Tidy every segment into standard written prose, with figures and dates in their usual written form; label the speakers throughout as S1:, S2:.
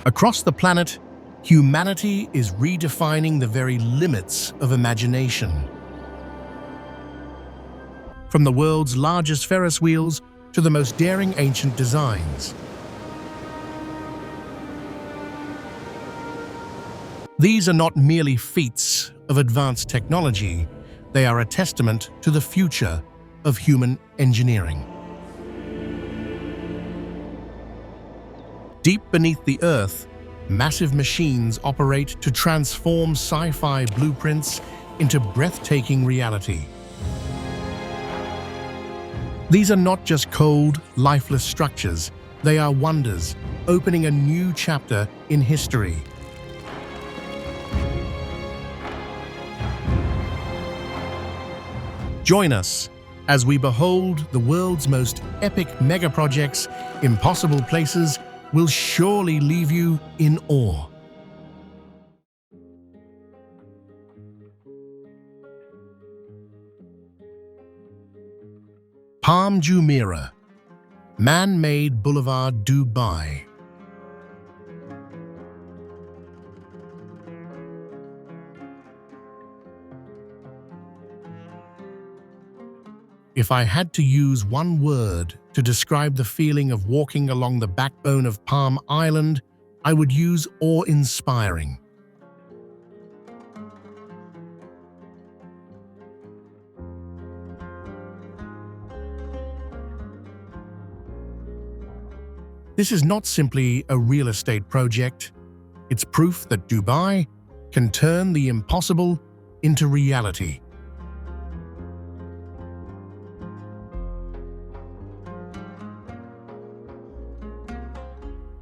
S1: Across the planet, humanity is redefining the very limits of imagination. From the world's largest Ferris wheels to the most daring ancient designs. These are not merely feats of advanced technology, they are a testament to the future of human engineering. Deep beneath the Earth, massive machines operate to transform sci-fi blueprints into breathtaking reality. These are not just cold, lifeless structures, they are wonders, opening a new chapter in history. Join us as we behold the world's most epic megaprojects. Impossible places will surely leave you in awe. Palm Jumeirah, man-made boulevard Dubai. If I had to use one word to describe the feeling of walking along the backbone of Palm Island, I would use awe-inspiring. This is not simply a real estate project. It's proof that Dubai can turn the impossible into reality.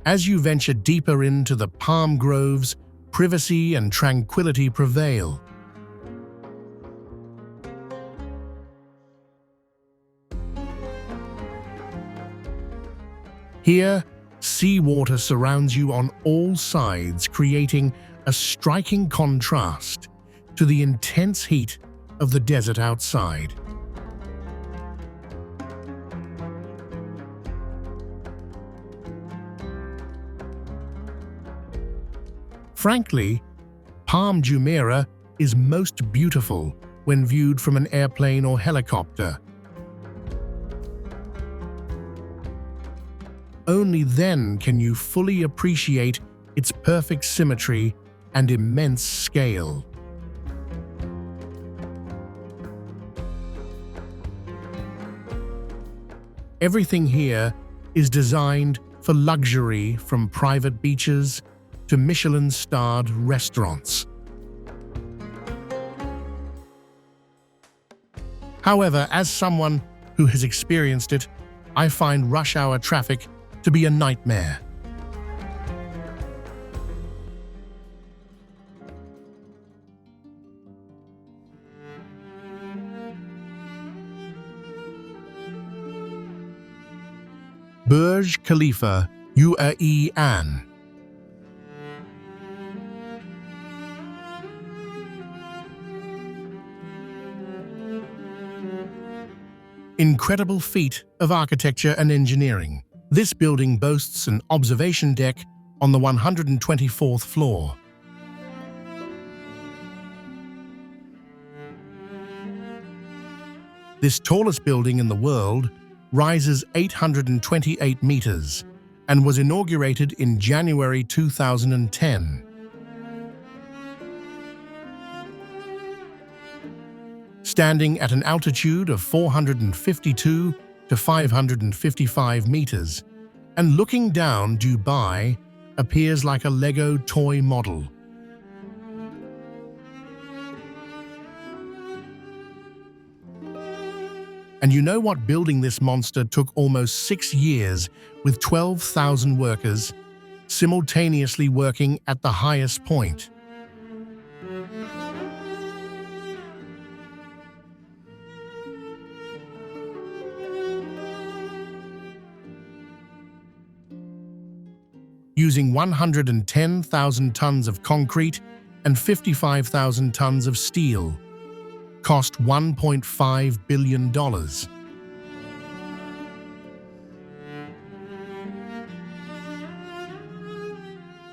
S1: As you venture deeper into the palm groves, privacy and tranquility prevail. Here, seawater surrounds you on all sides, creating a striking contrast to the intense heat of the desert outside. Frankly, Palm Jumeirah is most beautiful when viewed from an airplane or helicopter. Only then can you fully appreciate its perfect symmetry and immense scale. Everything here is designed for luxury, from private beaches to Michelin-starred restaurants. However, as someone who has experienced it, I find rush hour traffic to be a nightmare. Burj Khalifa, UAE. Incredible feat of architecture and engineering. This building boasts an observation deck on the 124th floor. This tallest building in the world rises 828 meters and was inaugurated in January 2010. Standing at an altitude of 452 to 555 meters, and looking down, Dubai appears like a Lego toy model. And you know what? Building this monster took almost 6 years, with 12,000 workers simultaneously working at the highest point. Using 110,000 tons of concrete and 55,000 tons of steel, cost $1.5 billion.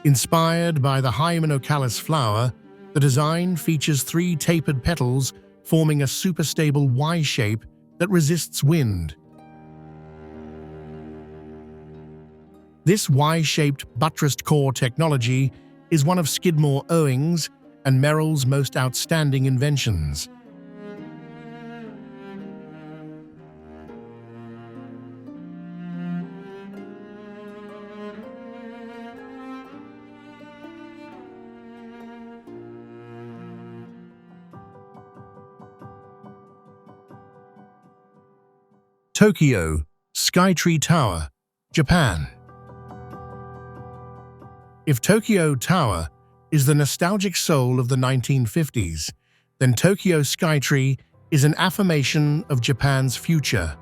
S1: Inspired by the Hymenocallis flower, the design features 3 tapered petals forming a superstable Y shape that resists wind. This Y-shaped buttressed core technology is one of Skidmore, Owings and Merrill's most outstanding inventions. Tokyo, Skytree Tower, Japan. If Tokyo Tower is the nostalgic soul of the 1950s, then Tokyo Skytree is an affirmation of Japan's future.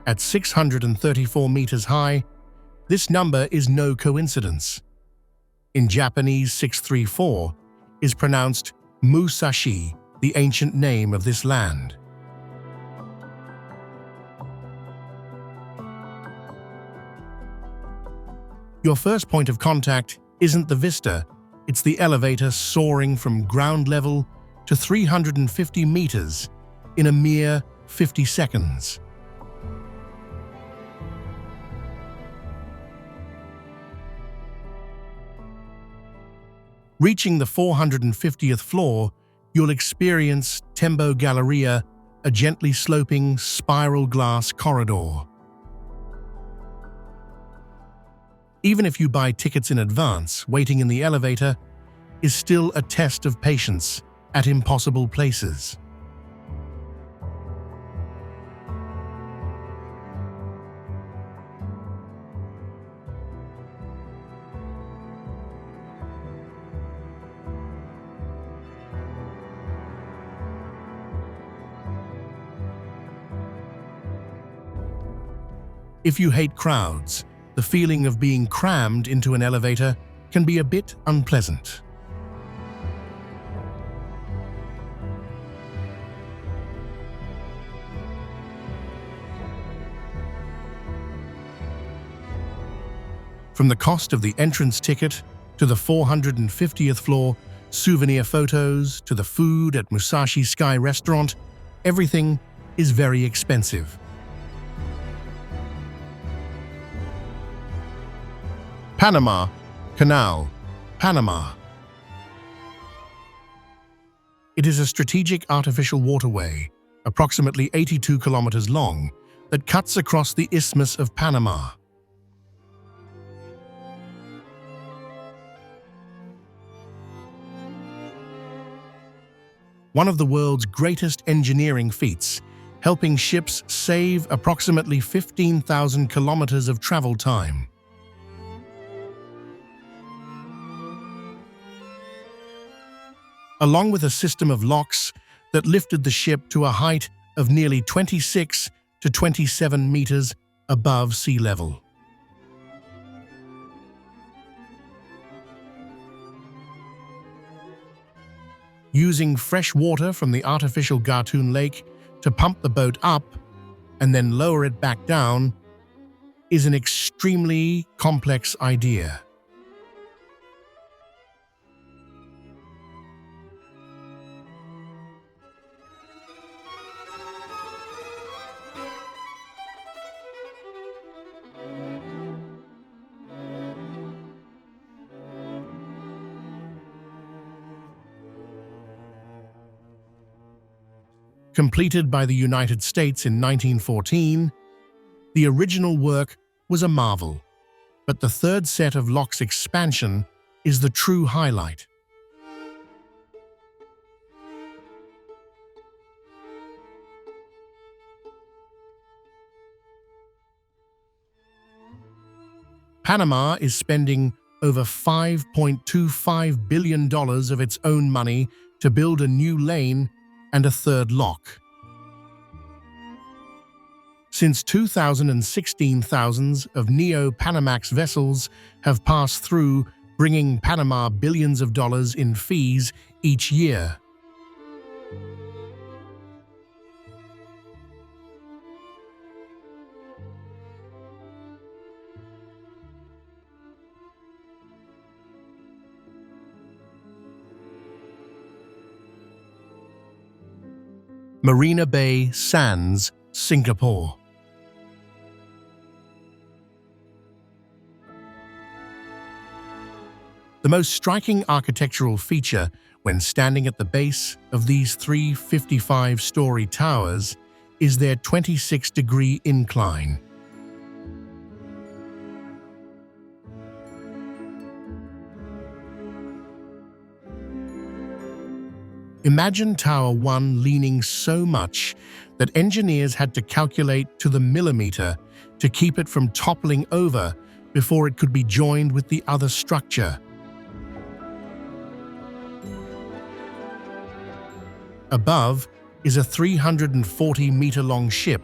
S1: At 634 meters high, this number is no coincidence. In Japanese, 634 is pronounced Musashi, the ancient name of this land. Your first point of contact isn't the vista, it's the elevator soaring from ground level to 350 meters in a mere 50 seconds. Reaching the 450th floor, you'll experience Tembo Galleria, a gently sloping spiral glass corridor. Even if you buy tickets in advance, waiting in the elevator is still a test of patience at impossible places. If you hate crowds, the feeling of being crammed into an elevator can be a bit unpleasant. From the cost of the entrance ticket to the 450th floor, souvenir photos to the food at Musashi Sky Restaurant, everything is very expensive. Panama Canal, Panama. It is a strategic artificial waterway, approximately 82 kilometers long, that cuts across the Isthmus of Panama. One of the world's greatest engineering feats, helping ships save approximately 15,000 kilometers of travel time. Along with a system of locks that lifted the ship to a height of nearly 26 to 27 meters above sea level. Using fresh water from the artificial Gatun Lake to pump the boat up and then lower it back down is an extremely complex idea. Completed by the United States in 1914, the original work was a marvel, but the third set of locks expansion is the true highlight. Panama is spending over $5.25 billion of its own money to build a new lane and a third lock. Since 2016, thousands of Neo-Panamax vessels have passed through, bringing Panama billions of dollars in fees each year. Marina Bay Sands, Singapore. The most striking architectural feature when standing at the base of these three 55-story towers is their 26-degree incline. Imagine Tower 1 leaning so much that engineers had to calculate to the millimeter to keep it from toppling over before it could be joined with the other structure. Above is a 340-meter-long ship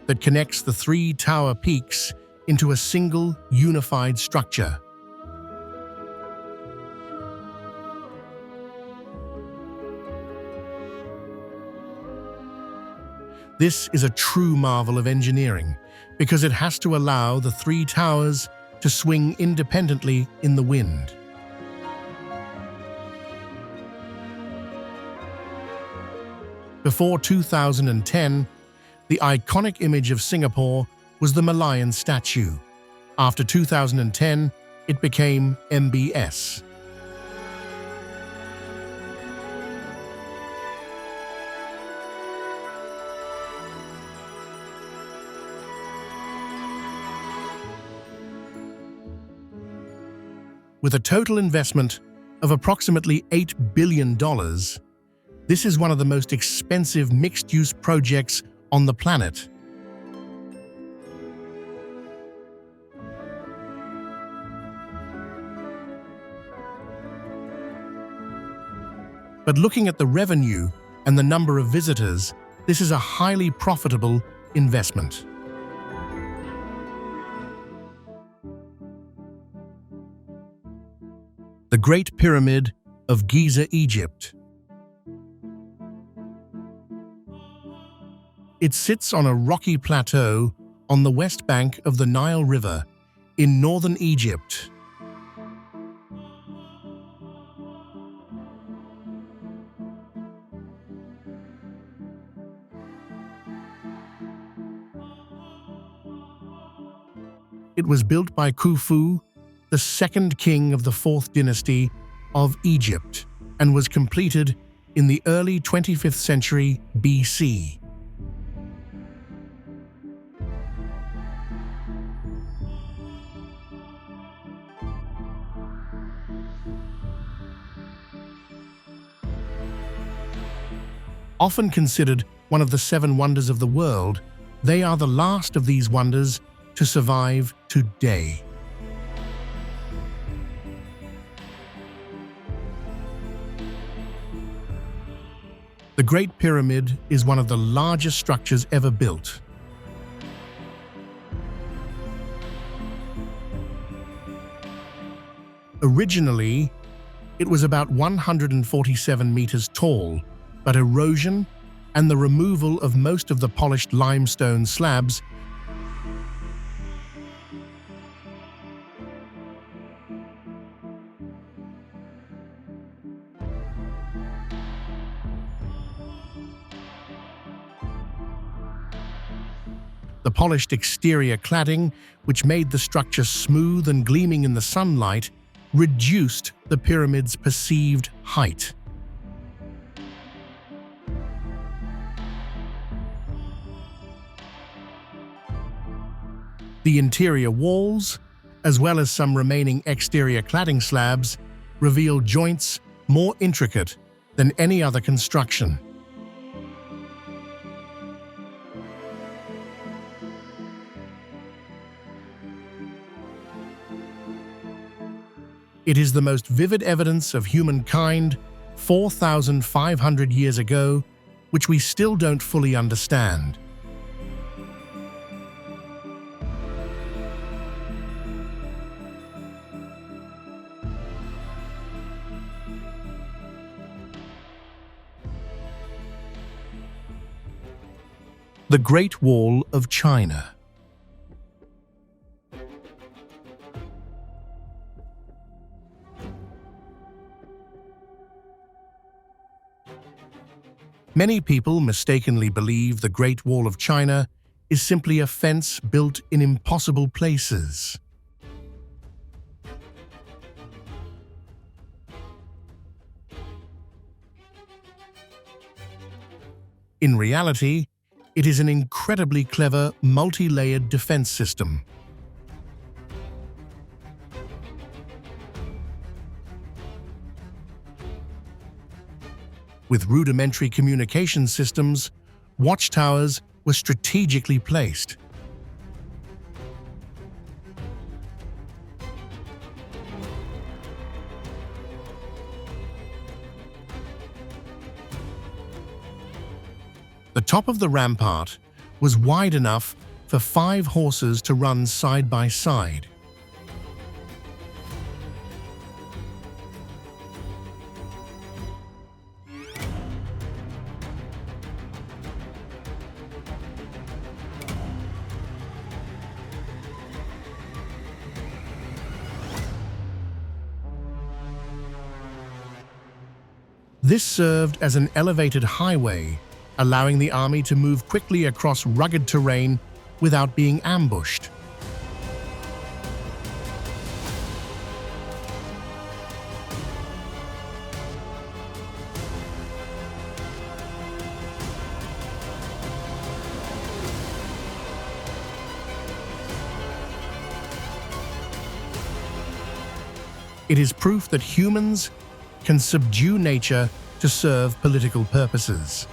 S1: that connects the three tower peaks into a single, unified structure. This is a true marvel of engineering because it has to allow the three towers to swing independently in the wind. Before 2010, the iconic image of Singapore was the Malayan statue. After 2010, it became MBS. With a total investment of approximately $8 billion, this is one of the most expensive mixed-use projects on the planet. But looking at the revenue and the number of visitors, this is a highly profitable investment. The Great Pyramid of Giza, Egypt. It sits on a rocky plateau on the west bank of the Nile River in northern Egypt. It was built by Khufu, the second king of the 4th dynasty of Egypt, and was completed in the early 25th century BC. Often considered one of the 7 wonders of the world, they are the last of these wonders to survive today. The Great Pyramid is one of the largest structures ever built. Originally, it was about 147 meters tall, but erosion and the removal of most of the polished limestone slabs the polished exterior cladding, which made the structure smooth and gleaming in the sunlight, reduced the pyramid's perceived height. The interior walls, as well as some remaining exterior cladding slabs, reveal joints more intricate than any other construction. It is the most vivid evidence of humankind 4,500 years ago, which we still don't fully understand. The Great Wall of China. Many people mistakenly believe the Great Wall of China is simply a fence built in impossible places. In reality, it is an incredibly clever, multi-layered defense system. With rudimentary communication systems, watchtowers were strategically placed. The top of the rampart was wide enough for 5 horses to run side by side. This served as an elevated highway, allowing the army to move quickly across rugged terrain without being ambushed. It is proof that humans can subdue nature to serve political purposes.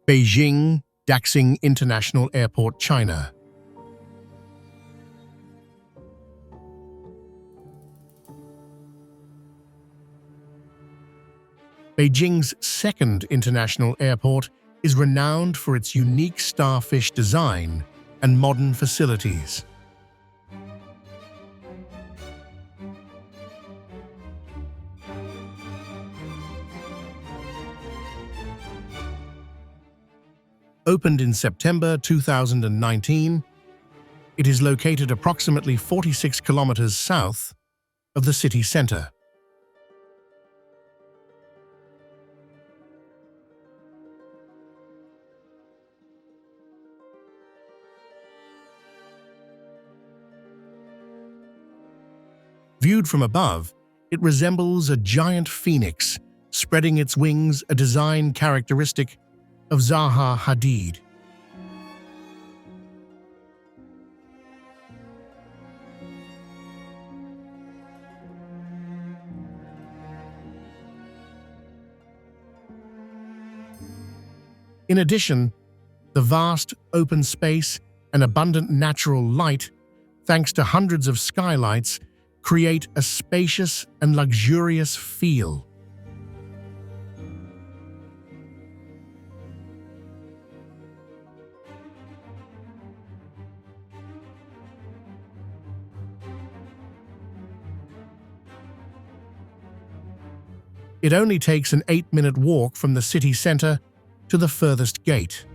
S1: Beijing, Daxing International Airport, China. Beijing's second international airport is renowned for its unique starfish design and modern facilities. Opened in September 2019, it is located approximately 46 kilometers south of the city center. Viewed from above, it resembles a giant phoenix, spreading its wings, a design characteristic of Zaha Hadid. In addition, the vast open space and abundant natural light, thanks to hundreds of skylights, create a spacious and luxurious feel. It only takes an 8-minute walk from the city center to the furthest gate.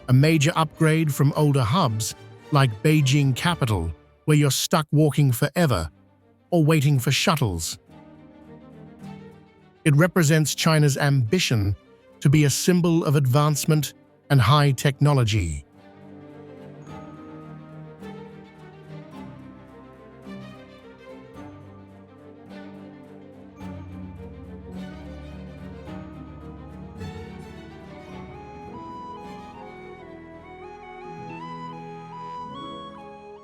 S1: A major upgrade from older hubs like Beijing Capital, where you're stuck walking forever or waiting for shuttles. It represents China's ambition to be a symbol of advancement and high technology.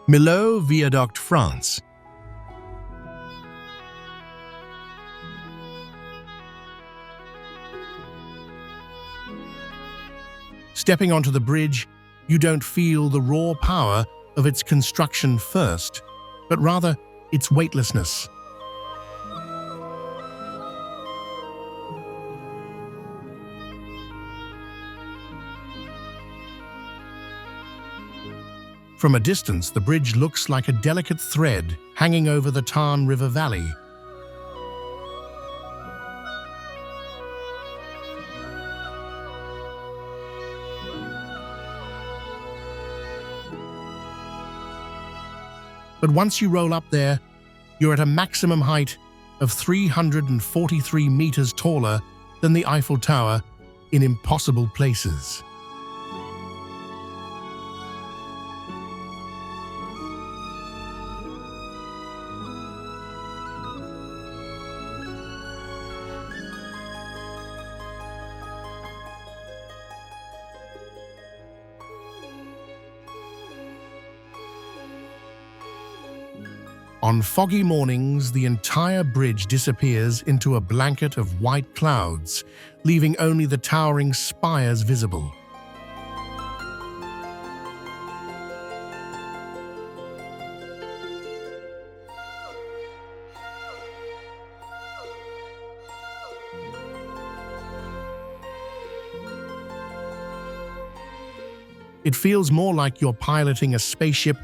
S1: Millau Viaduct, France. Stepping onto the bridge, you don't feel the raw power of its construction first, but rather its weightlessness. From a distance, the bridge looks like a delicate thread hanging over the Tarn River Valley. But once you roll up there, you're at a maximum height of 343 meters taller than the Eiffel Tower in impossible places. On foggy mornings, the entire bridge disappears into a blanket of white clouds, leaving only the towering spires visible. It feels more like you're piloting a spaceship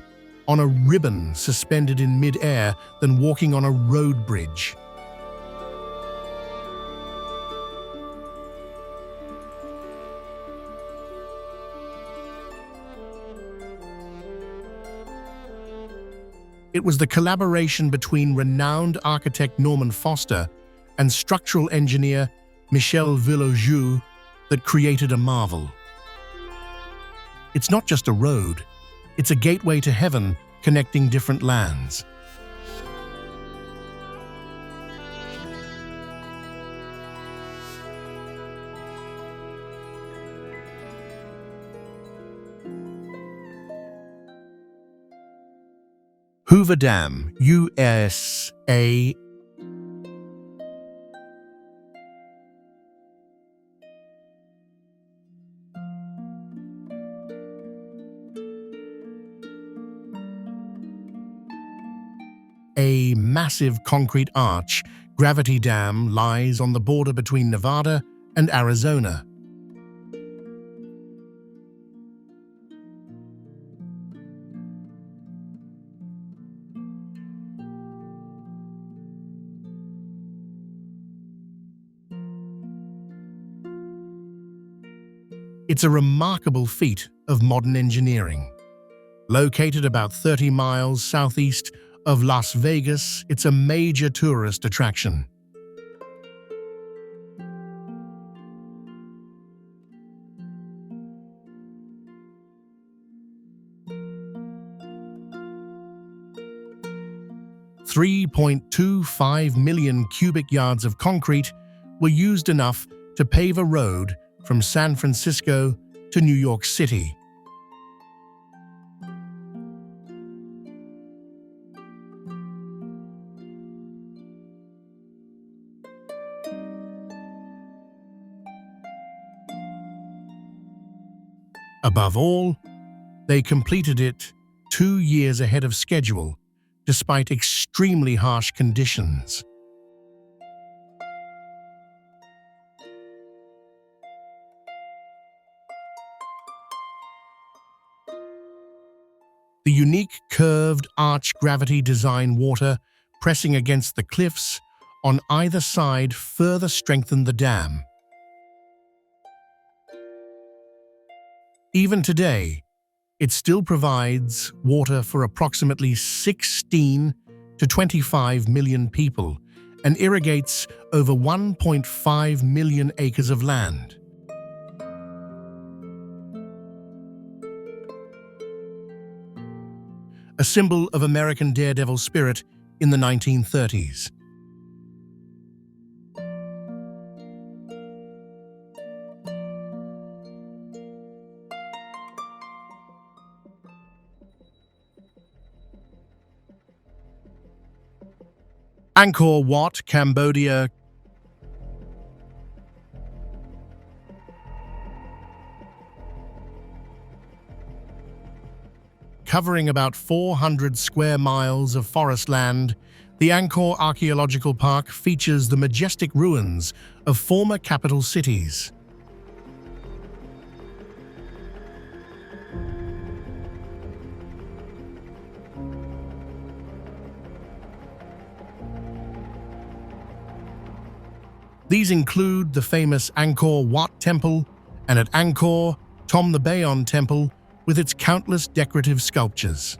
S1: on a ribbon suspended in mid-air than walking on a road bridge. It was the collaboration between renowned architect Norman Foster and structural engineer Michel Villajou that created a marvel. It's not just a road. It's a gateway to heaven, connecting different lands. Hoover Dam, USA. A massive concrete arch, gravity dam, lies on the border between Nevada and Arizona. It's a remarkable feat of modern engineering. Located about 30 miles southeast of Las Vegas, it's a major tourist attraction. $3.25 million cubic yards of concrete were used, enough to pave a road from San Francisco to New York City. Above all, they completed it 2 years ahead of schedule, despite extremely harsh conditions. The unique curved arch gravity design, water pressing against the cliffs on either side, further strengthened the dam. Even today, it still provides water for approximately 16 to 25 million people and irrigates over 1.5 million acres of land. A symbol of American daredevil spirit in the 1930s. Angkor Wat, Cambodia. covering about 400 square miles of forest land, the Angkor Archaeological Park features the majestic ruins of former capital cities. These include the famous Angkor Wat Temple, and at Angkor, Tom the Bayon Temple with its countless decorative sculptures.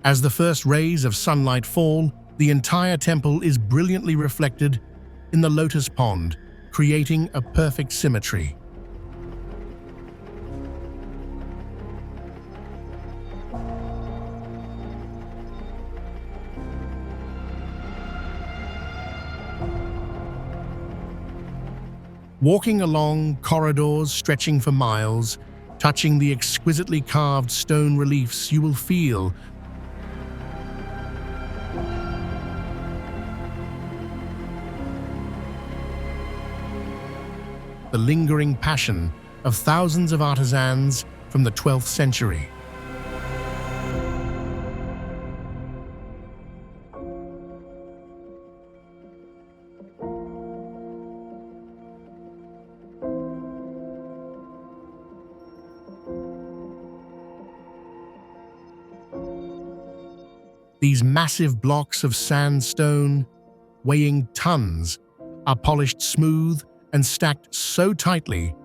S1: As the first rays of sunlight fall, the entire temple is brilliantly reflected in the lotus pond, creating a perfect symmetry. Walking along corridors stretching for miles, touching the exquisitely carved stone reliefs, you will feel the lingering passion of thousands of artisans from the 12th century. These massive blocks of sandstone, weighing tons, are polished smooth and stacked so tightly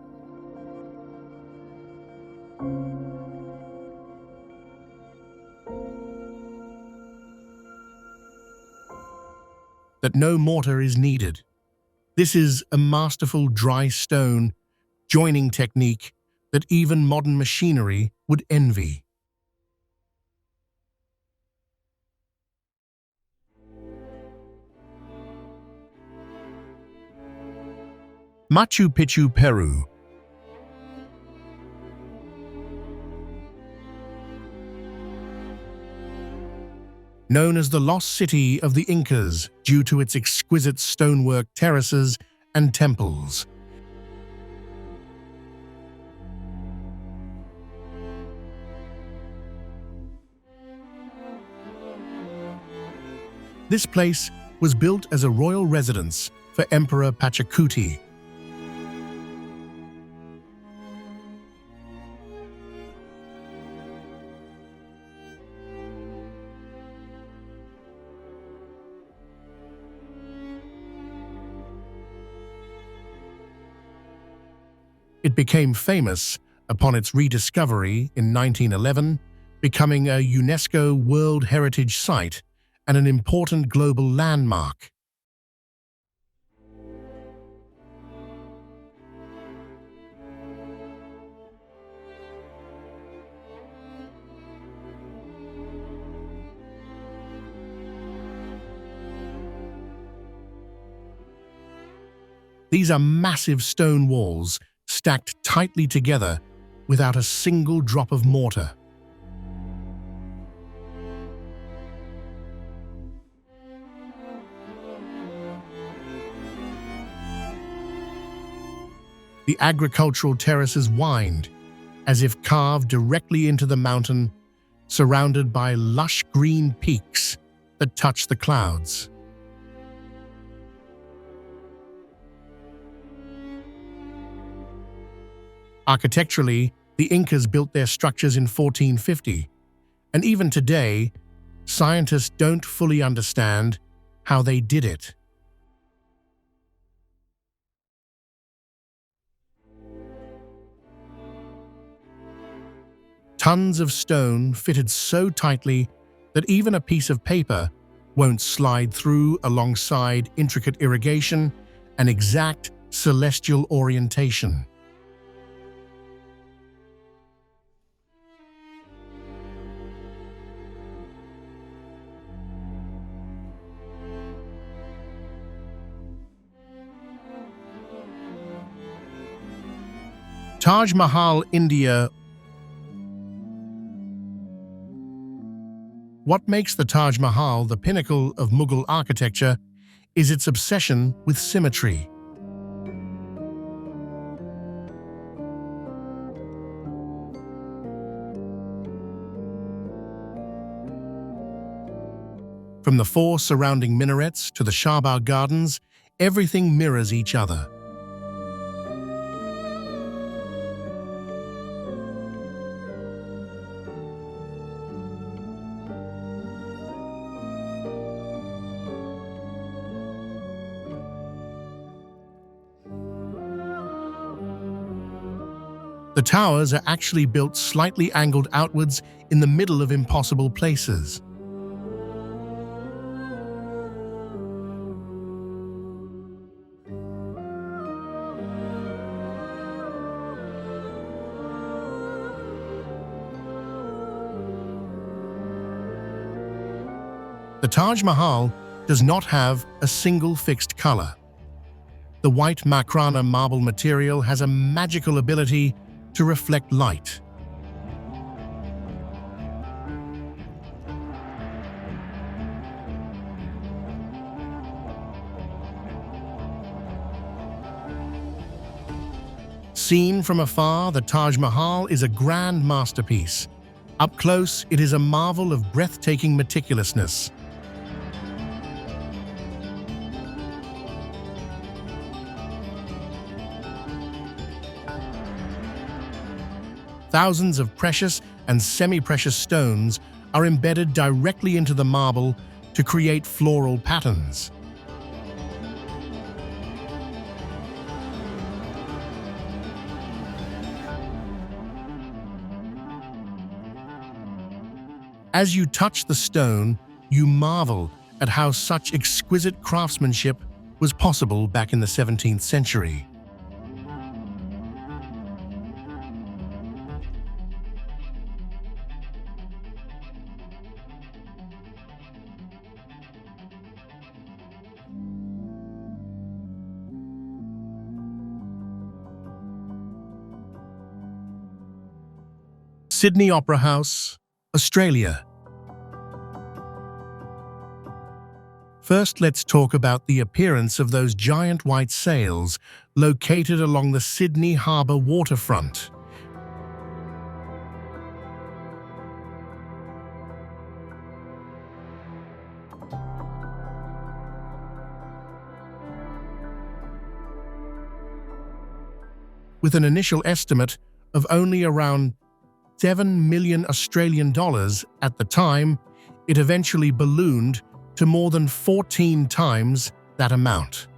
S1: that no mortar is needed. This is a masterful dry stone joining technique that even modern machinery would envy. Machu Picchu, Peru. Known as the lost city of the Incas due to its exquisite stonework terraces and temples. This place was built as a royal residence for Emperor Pachacuti. It became famous upon its rediscovery in 1911, becoming a UNESCO World Heritage Site and an important global landmark. These are massive stone walls stacked tightly together without a single drop of mortar. The agricultural terraces wind, as if carved directly into the mountain, surrounded by lush green peaks that touch the clouds. Architecturally, the Incas built their structures in 1450, and even today, scientists don't fully understand how they did it. Tons of stone fitted so tightly that even a piece of paper won't slide through alongside intricate irrigation and exact celestial orientation. Taj Mahal, India. What makes the Taj Mahal the pinnacle of Mughal architecture is its obsession with symmetry. From the four surrounding minarets to the Shahbagh Gardens, everything mirrors each other. The towers are actually built slightly angled outwards in the middle of impossible places. The Taj Mahal does not have a single fixed color. The white Makrana marble material has a magical ability to reflect light. Seen from afar, the Taj Mahal is a grand masterpiece. Up close, it is a marvel of breathtaking meticulousness. Thousands of precious and semi-precious stones are embedded directly into the marble to create floral patterns. As you touch the stone, you marvel at how such exquisite craftsmanship was possible back in the 17th century. Sydney Opera House, Australia. First, let's talk about the appearance of those giant white sails located along the Sydney Harbour waterfront. With an initial estimate of only around 7 million Australian dollars at the time, it eventually ballooned to more than 14 times that amount.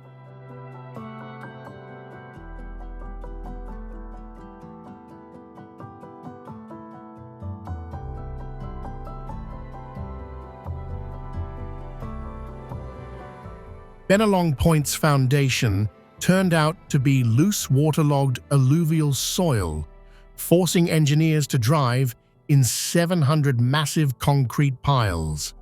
S1: Bennelong Point's foundation turned out to be loose waterlogged alluvial soil, forcing engineers to drive in 700 massive concrete piles.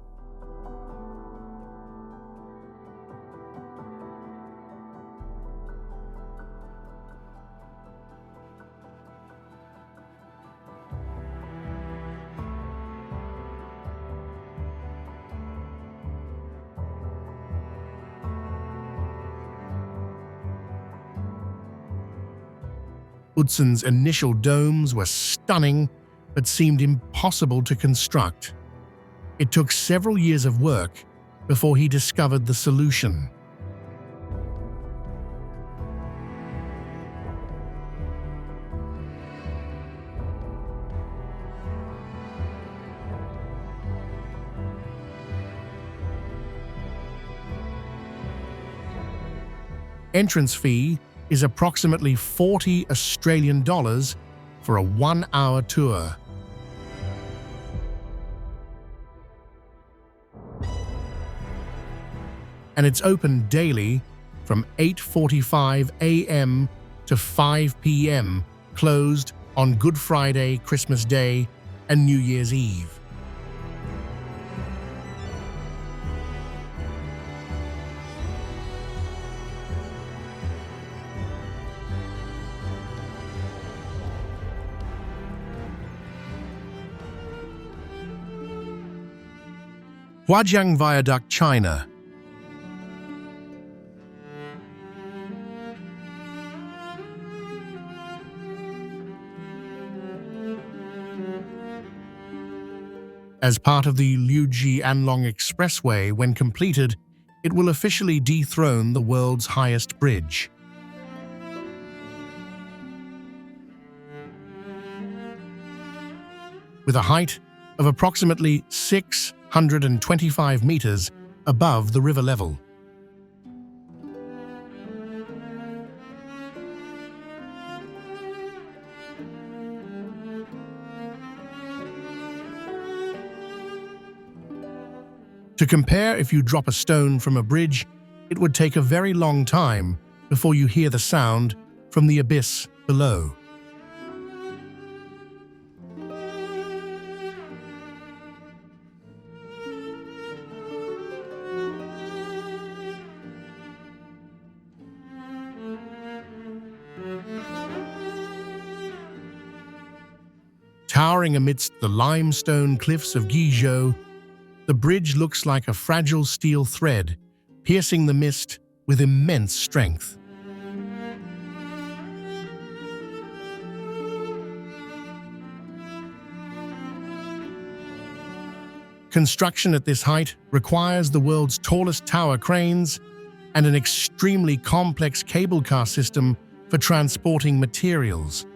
S1: Utson's initial domes were stunning, but seemed impossible to construct. It took several years of work before he discovered the solution. Entrance fee is approximately 40 Australian dollars for a 1-hour tour. And it's open daily from 8:45 a.m. to 5 p.m., closed on Good Friday, Christmas Day, and New Year's Eve. Huajiang Viaduct, China. As part of the Liuji-Anlong Expressway, when completed, it will officially dethrone the world's highest bridge. With a height of approximately 625 meters above the river level. To compare, if you drop a stone from a bridge, it would take a very long time before you hear the sound from the abyss below. Towering amidst the limestone cliffs of Giza, the bridge looks like a fragile steel thread, piercing the mist with immense strength. Construction at this height requires the world's tallest tower cranes and an extremely complex cable car system for transporting materials.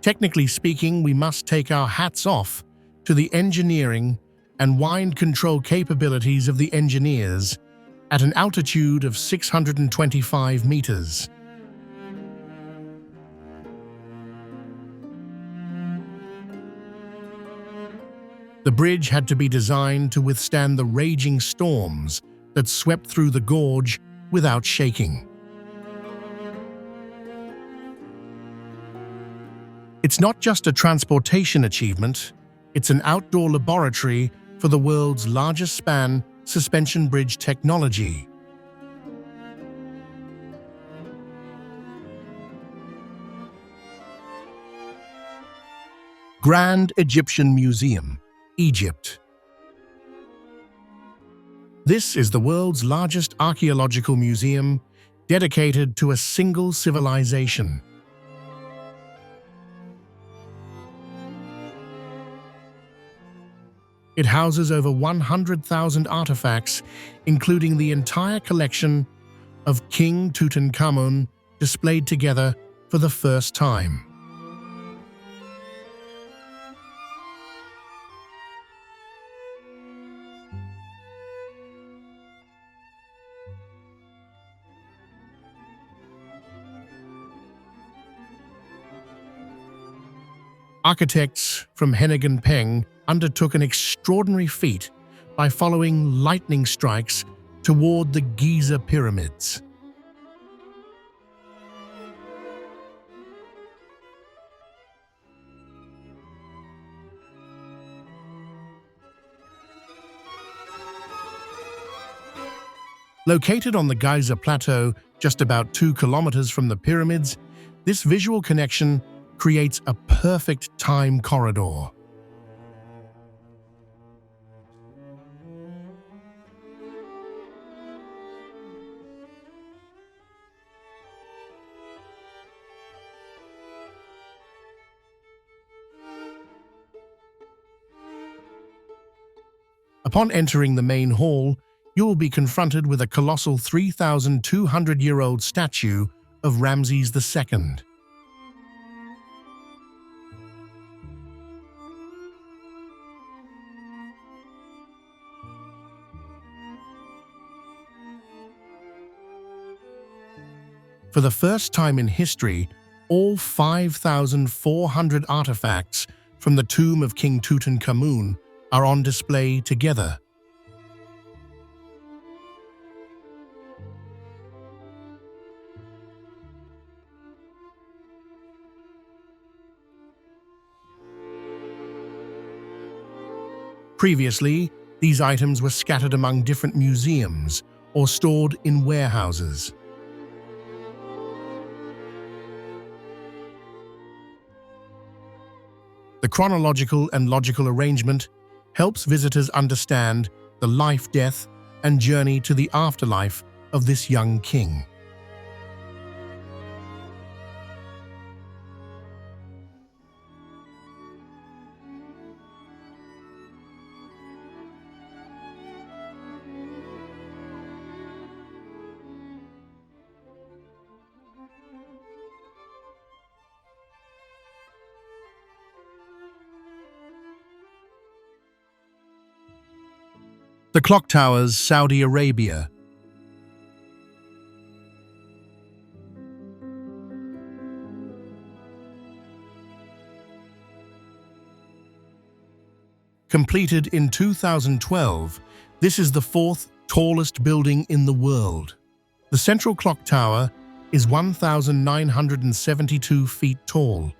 S1: Technically speaking, we must take our hats off to the engineering and wind control capabilities of the engineers at an altitude of 625 meters. The bridge had to be designed to withstand the raging storms that swept through the gorge without shaking. It's not just a transportation achievement, it's an outdoor laboratory for the world's largest span suspension bridge technology. Grand Egyptian Museum, Egypt. This is the world's largest archaeological museum dedicated to a single civilization. It houses over 100,000 artifacts, including the entire collection of King Tutankhamun displayed together for the first time. Architects from Hennigan Peng undertook an extraordinary feat by following lightning strikes toward the Giza pyramids. Located on the Giza Plateau, just about 2 kilometers from the pyramids, this visual connection creates a perfect time corridor. Upon entering the main hall, you will be confronted with a colossal 3,200-year-old statue of Ramses II. For the first time in history, all 5,400 artifacts from the tomb of King Tutankhamun are on display together. Previously, these items were scattered among different museums or stored in warehouses. The chronological and logical arrangement helps visitors understand the life, death, and journey to the afterlife of this young king. The Clock Towers, Saudi Arabia. Completed in 2012, this is the fourth tallest building in the world. The central clock tower is 1,972 feet tall.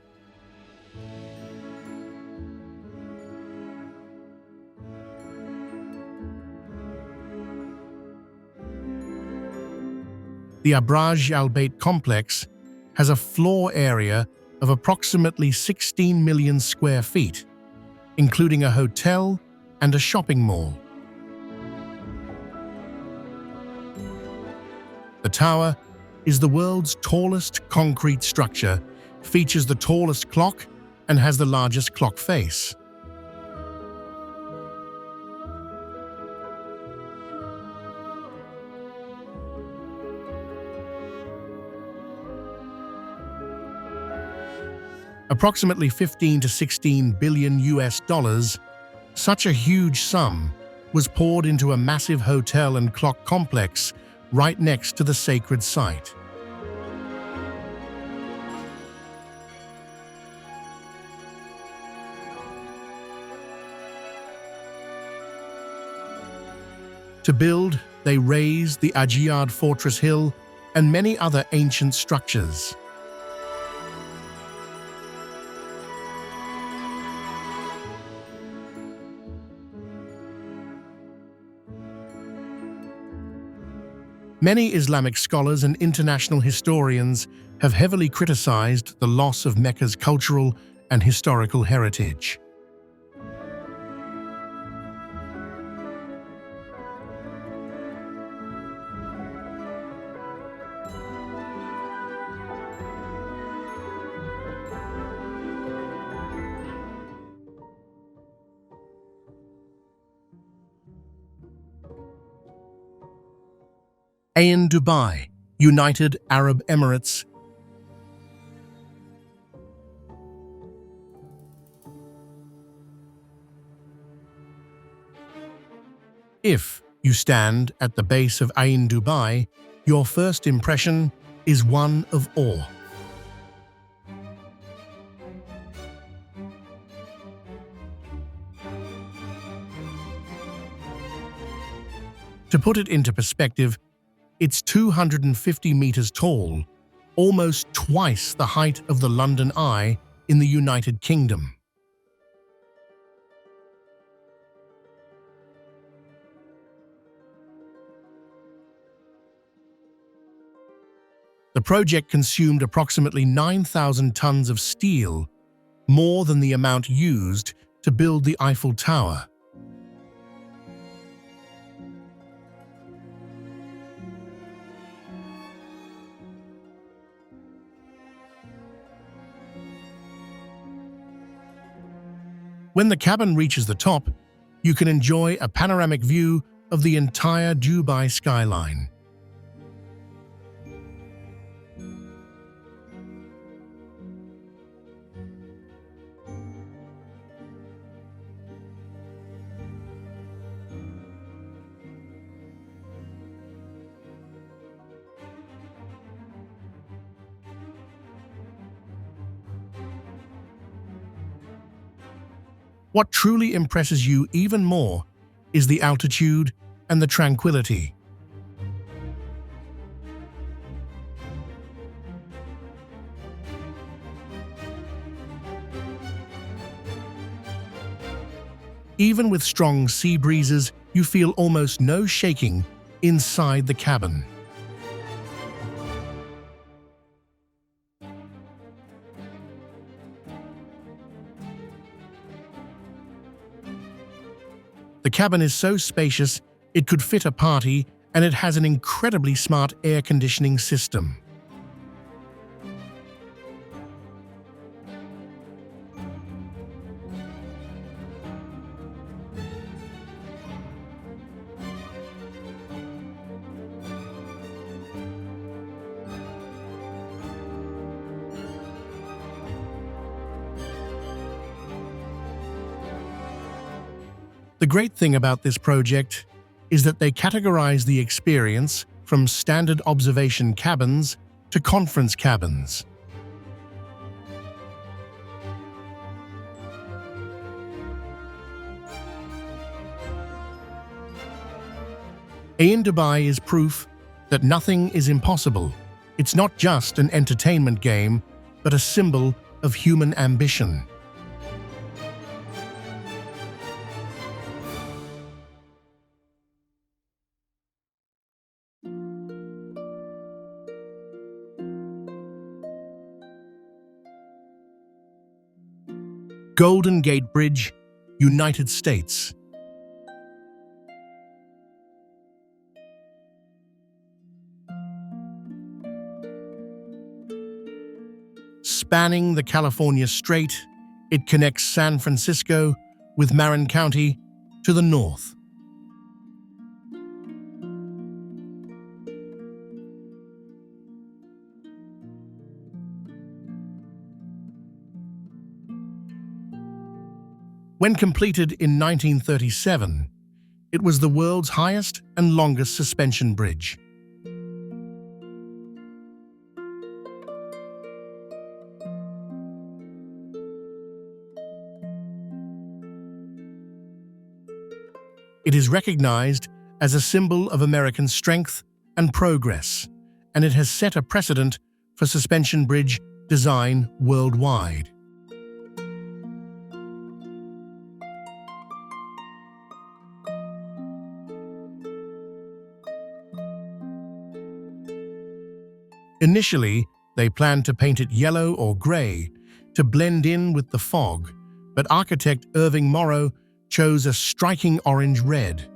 S1: The Burj Al Bait complex has a floor area of approximately 16 million square feet, including a hotel and a shopping mall. The tower is the world's tallest concrete structure, features the tallest clock, and has the largest clock face. Approximately 15 to 16 billion US dollars, such a huge sum was poured into a massive hotel and clock complex right next to the sacred site. To build, they razed the Ajiyad Fortress Hill and many other ancient structures. Many Islamic scholars and international historians have heavily criticized the loss of Mecca's cultural and historical heritage. Ain Dubai, United Arab Emirates. If you stand at the base of Ain Dubai, your first impression is one of awe. To put it into perspective, it's 250 meters tall, almost twice the height of the London Eye in the United Kingdom. The project consumed approximately 9,000 tons of steel, more than the amount used to build the Eiffel Tower. When the cabin reaches the top, you can enjoy a panoramic view of the entire Dubai skyline. What truly impresses you even more is the altitude and the tranquility. Even with strong sea breezes, you feel almost no shaking inside the cabin. The cabin is so spacious it could fit a party, and it has an incredibly smart air conditioning system. The great thing about this project is that they categorize the experience from standard observation cabins to conference cabins. Ain Dubai is proof that nothing is impossible. It's not just an entertainment game, but a symbol of human ambition. Golden Gate Bridge, United States. Spanning the California Strait, it connects San Francisco with Marin County to the north. When completed in 1937, it was the world's highest and longest suspension bridge. It is recognized as a symbol of American strength and progress, and it has set a precedent for suspension bridge design worldwide. Initially, they planned to paint it yellow or gray to blend in with the fog, but architect Irving Morrow chose a striking orange-red.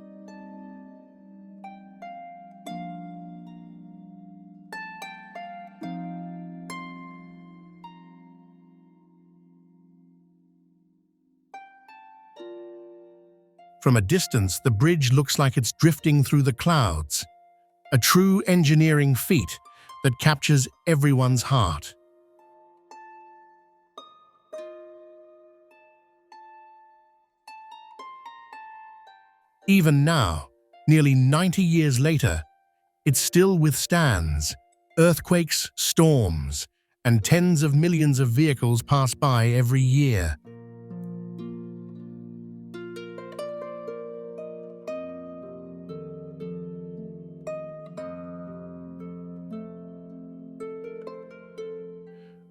S1: From a distance, the bridge looks like it's drifting through the clouds, a true engineering feat that captures everyone's heart. Even now, nearly 90 years later, it still withstands earthquakes, storms, and tens of millions of vehicles pass by every year.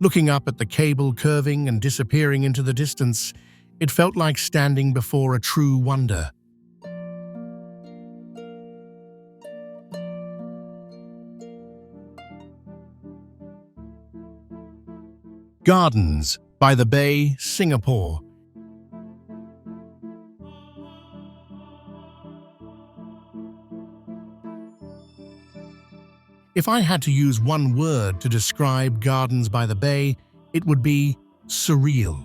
S1: Looking up at the cable curving and disappearing into the distance, it felt like standing before a true wonder. Gardens by the Bay, Singapore. If I had to use one word to describe Gardens by the Bay, it would be surreal.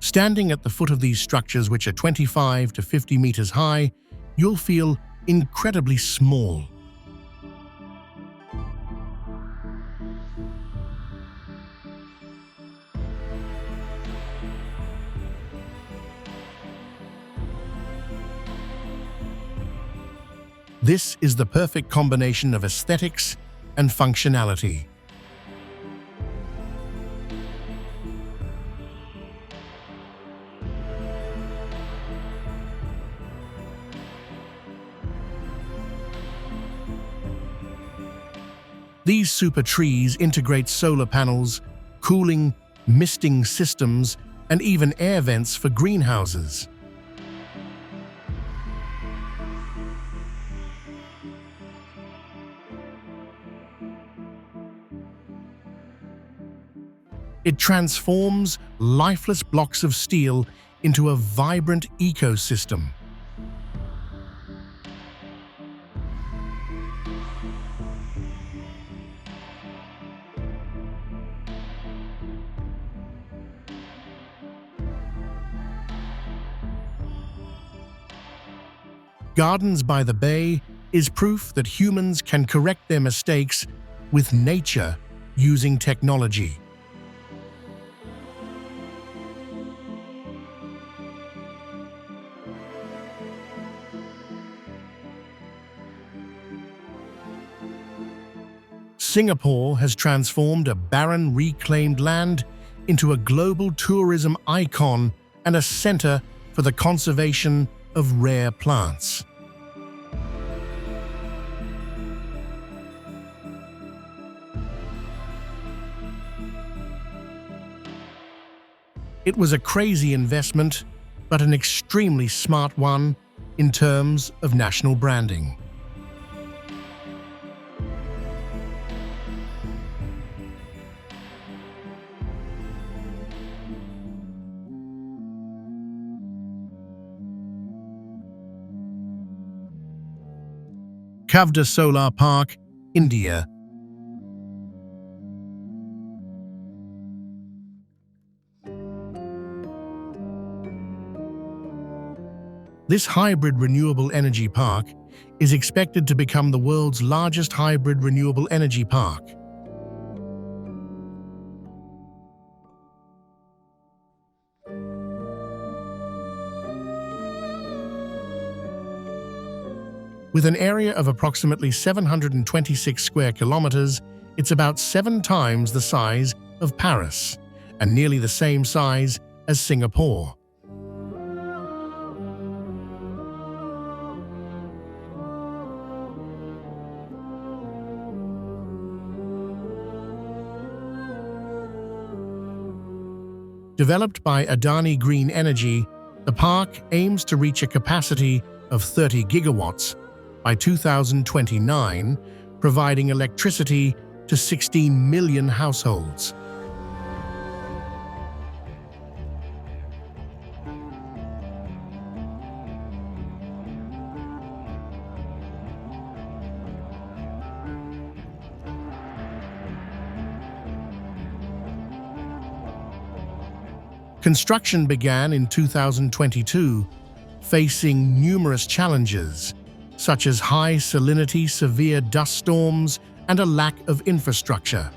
S1: Standing at the foot of these structures, which are 25 to 50 meters high, you'll feel incredibly small. This is the perfect combination of aesthetics and functionality. These super trees integrate solar panels, cooling, misting systems, and even air vents for greenhouses. It transforms lifeless blocks of steel into a vibrant ecosystem. Gardens by the Bay is proof that humans can correct their mistakes with nature using technology. Singapore has transformed a barren reclaimed land into a global tourism icon and a center for the conservation of rare plants. It was a crazy investment, but an extremely smart one in terms of national branding. Khavda Solar Park, India. This hybrid renewable energy park is expected to become the world's largest hybrid renewable energy park. With an area of approximately 726 square kilometers, it's about 7 times the size of Paris and nearly the same size as Singapore. Developed by Adani Green Energy, the park aims to reach a capacity of 30 gigawatts by 2029, providing electricity to 16 million households. Construction began in 2022, facing numerous challenges, such as high salinity, severe dust storms, and a lack of infrastructure.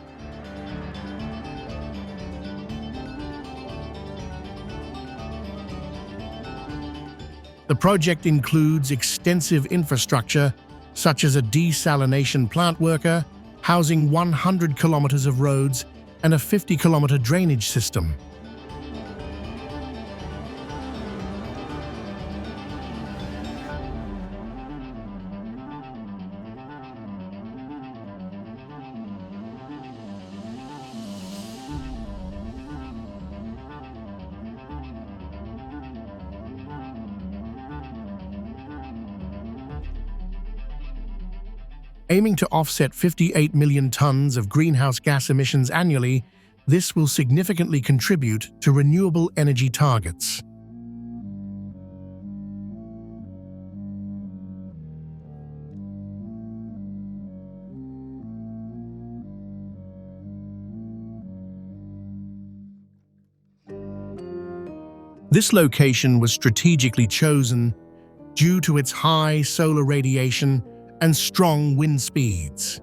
S1: The project includes extensive infrastructure, such as a desalination plant worker, housing 100 kilometers of roads and a 50-kilometer drainage system. Aiming to offset 58 million tons of greenhouse gas emissions annually, this will significantly contribute to renewable energy targets. This location was strategically chosen due to its high solar radiation and strong wind speeds.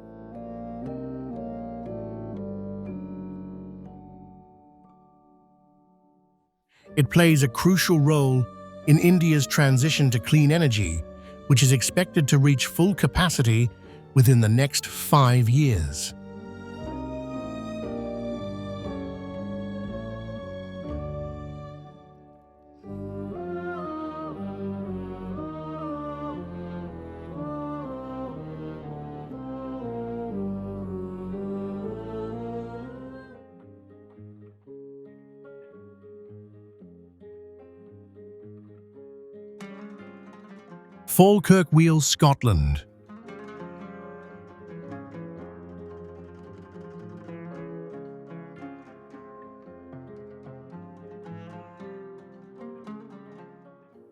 S1: It plays a crucial role in India's transition to clean energy, which is expected to reach full capacity within the next 5 years. Falkirk Wheel, Scotland.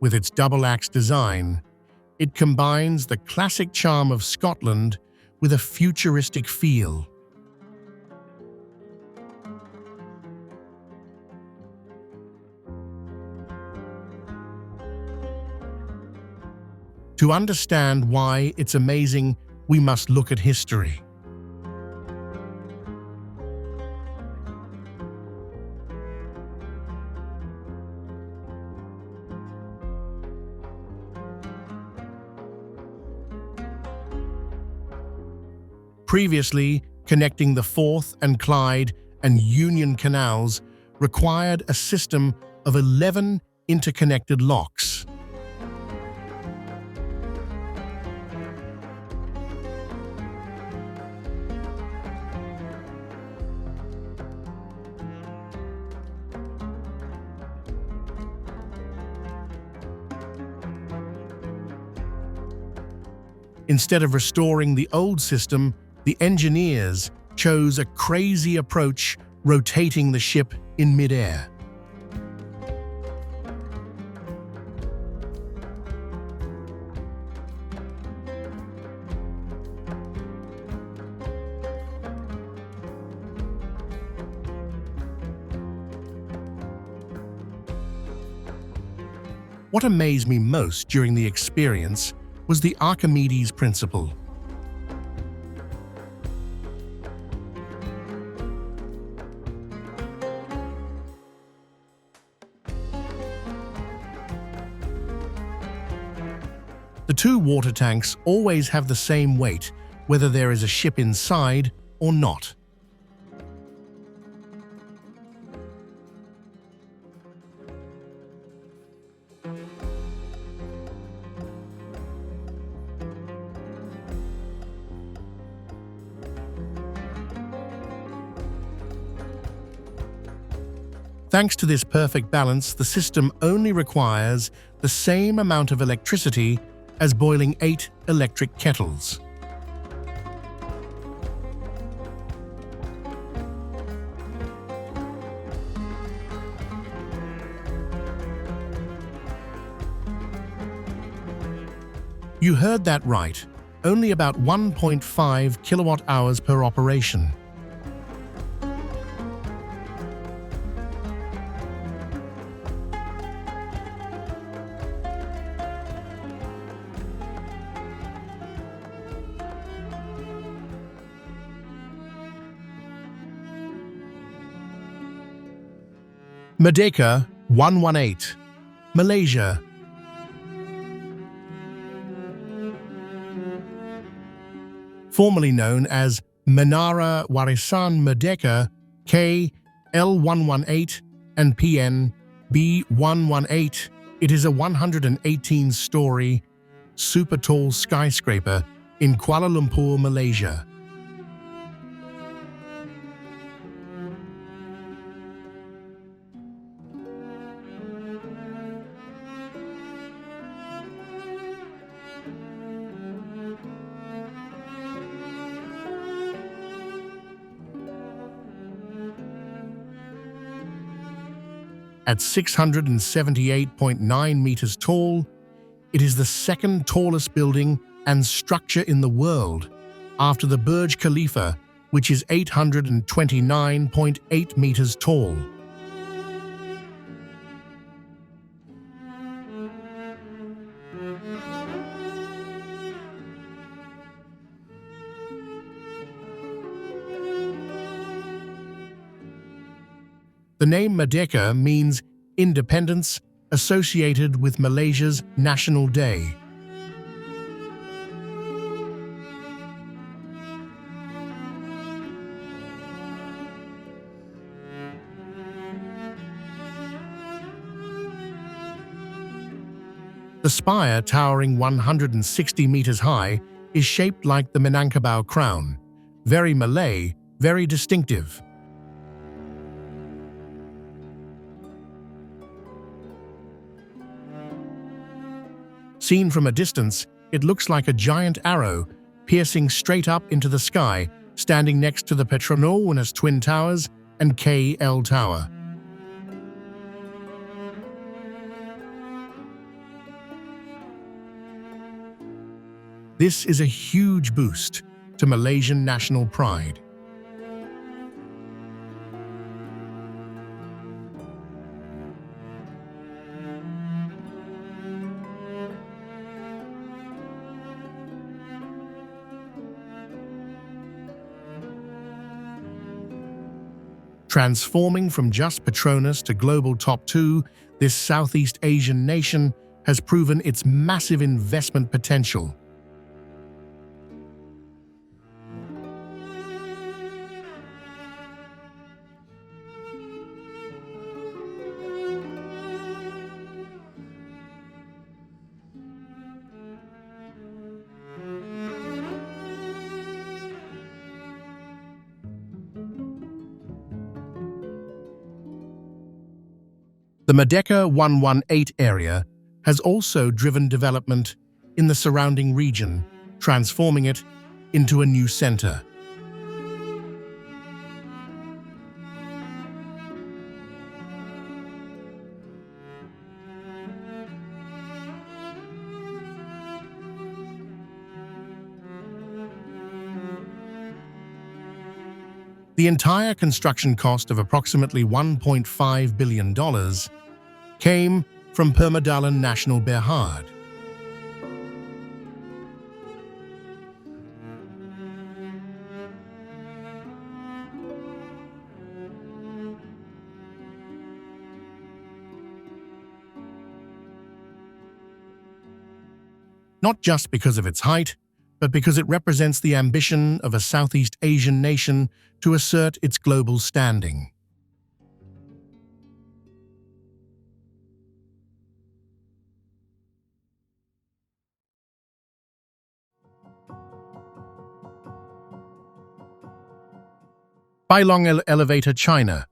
S1: With its double-axe design, it combines the classic charm of Scotland with a futuristic feel. To understand why it's amazing, we must look at history. Previously, connecting the Forth and Clyde and Union Canals required a system of 11 interconnected locks. Instead of restoring the old system, the engineers chose a crazy approach, rotating the ship in mid-air. What amazed me most during the experience was the Archimedes principle. The two water tanks always have the same weight, whether there is a ship inside or not. Thanks to this perfect balance, the system only requires the same amount of electricity as boiling 8 electric kettles. You heard that right, only about 1.5 kilowatt hours per operation. Merdeka 118, Malaysia. Formerly known as Menara Warisan Merdeka KL118 and PN B118, it is a 118-story, super tall skyscraper in Kuala Lumpur, Malaysia. At 678.9 meters tall, it is the second tallest building and structure in the world, after the Burj Khalifa, which is 829.8 meters tall. The name Merdeka means independence, associated with Malaysia's National Day. The spire, towering 160 meters high, is shaped like the Minangkabau crown. Very Malay, very distinctive. Seen from a distance, it looks like a giant arrow piercing straight up into the sky, standing next to the Petronas Twin Towers and KL Tower. This is a huge boost to Malaysian national pride. Transforming from just Petronas to global top 2, this Southeast Asian nation has proven its massive investment potential. The Merdeka 118 area has also driven development in the surrounding region, transforming it into a new center. The entire construction cost of approximately $1.5 billion came from Permadalan National Berhad. Not just because of its height, but because it represents the ambition of a Southeast Asian nation to assert its global standing. Bailong Elevator, China.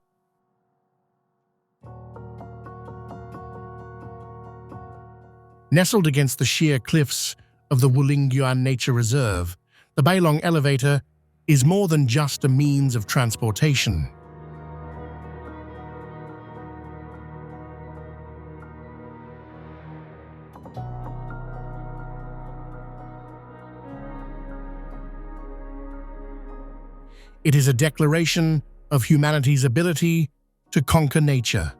S1: Nestled against the sheer cliffs of the Wulingyuan Nature Reserve, the Bailong Elevator is more than just a means of transportation. It is a declaration of humanity's ability to conquer nature.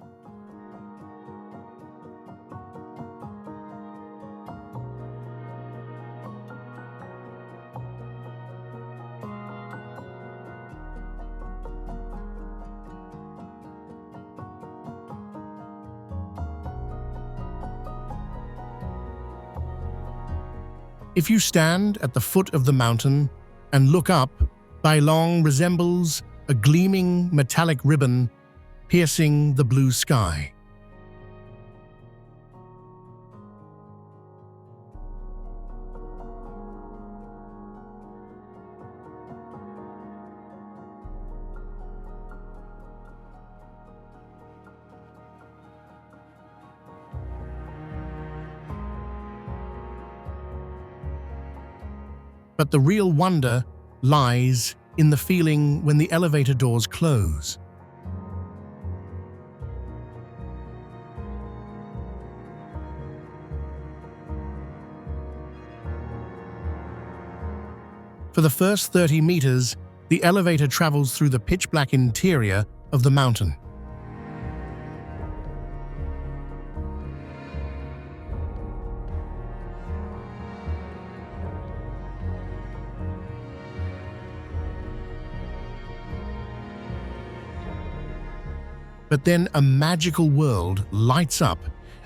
S1: If you stand at the foot of the mountain and look up, Bailong resembles a gleaming metallic ribbon piercing the blue sky. But the real wonder lies in the feeling when the elevator doors close. For the first 30 meters, the elevator travels through the pitch-black interior of the mountain. But then a magical world lights up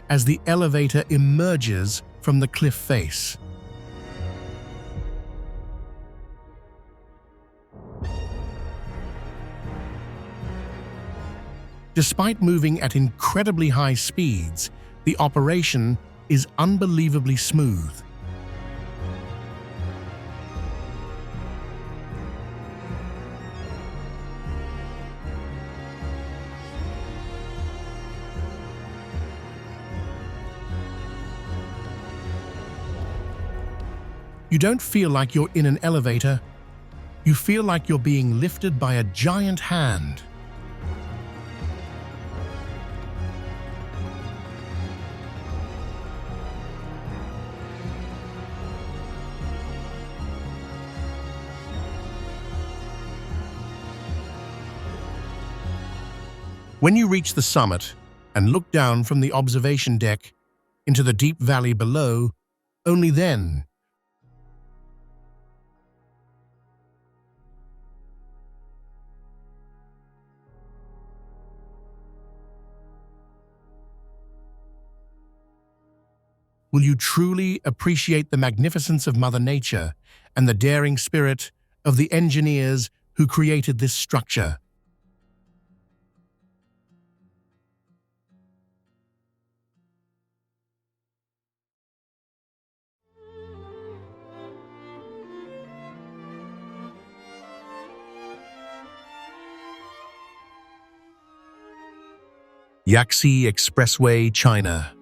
S1: as the elevator emerges from the cliff face. Despite moving at incredibly high speeds, the operation is unbelievably smooth. You don't feel like you're in an elevator. You feel like you're being lifted by a giant hand. When you reach the summit and look down from the observation deck into the deep valley below, only then will you truly appreciate the magnificence of Mother Nature and the daring spirit of the engineers who created this structure. Yaxi Expressway, China.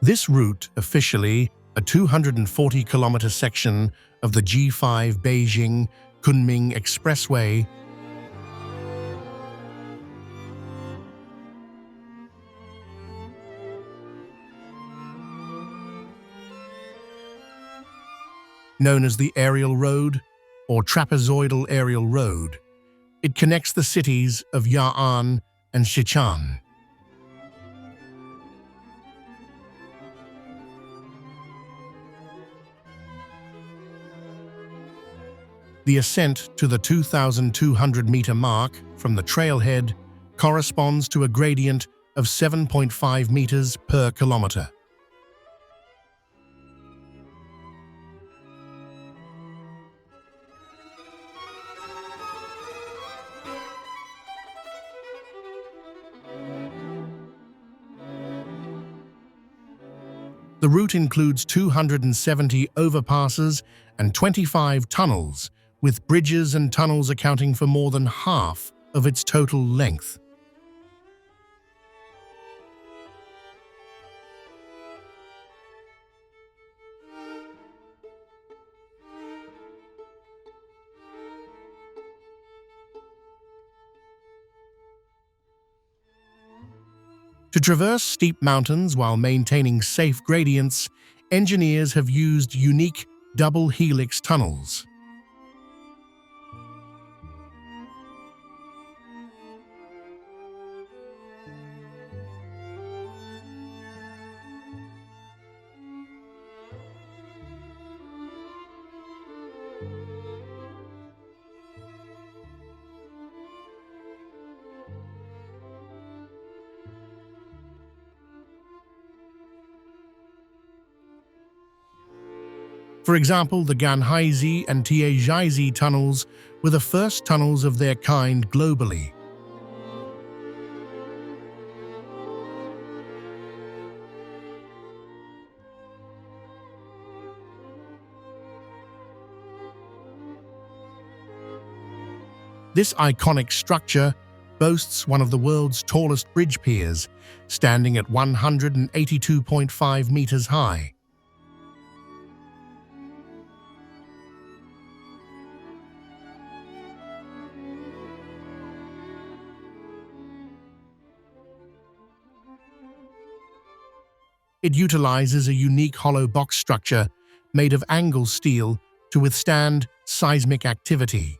S1: This route, officially a 240-kilometer section of the G5 Beijing Kunming Expressway, known as the Aerial Road or Trapezoidal Aerial Road. It connects the cities of Ya'an and Xichang. The ascent to the 2,200-meter mark from the trailhead corresponds to a gradient of 7.5 meters per kilometer. The route includes 270 overpasses and 25 tunnels, with bridges and tunnels accounting for more than half of its total length. To traverse steep mountains while maintaining safe gradients, engineers have used unique double helix tunnels. For example, the Ganhaizi and Tiezhaizi tunnels were the first tunnels of their kind globally. This iconic structure boasts one of the world's tallest bridge piers, standing at 182.5 meters high. It utilizes a unique hollow box structure made of angle steel to withstand seismic activity.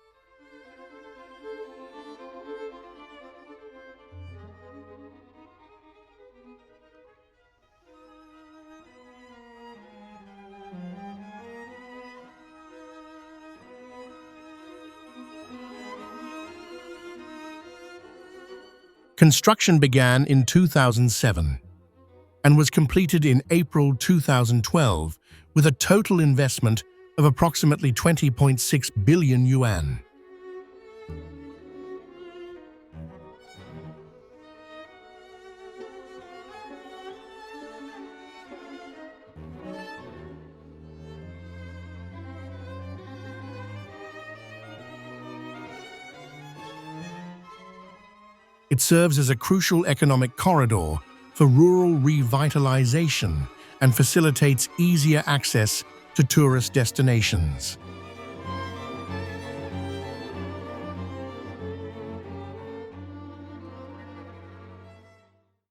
S1: Construction began in 2007. And was completed in April 2012 with a total investment of approximately 20.6 billion yuan. It serves as a crucial economic corridor for rural revitalization and facilitates easier access to tourist destinations.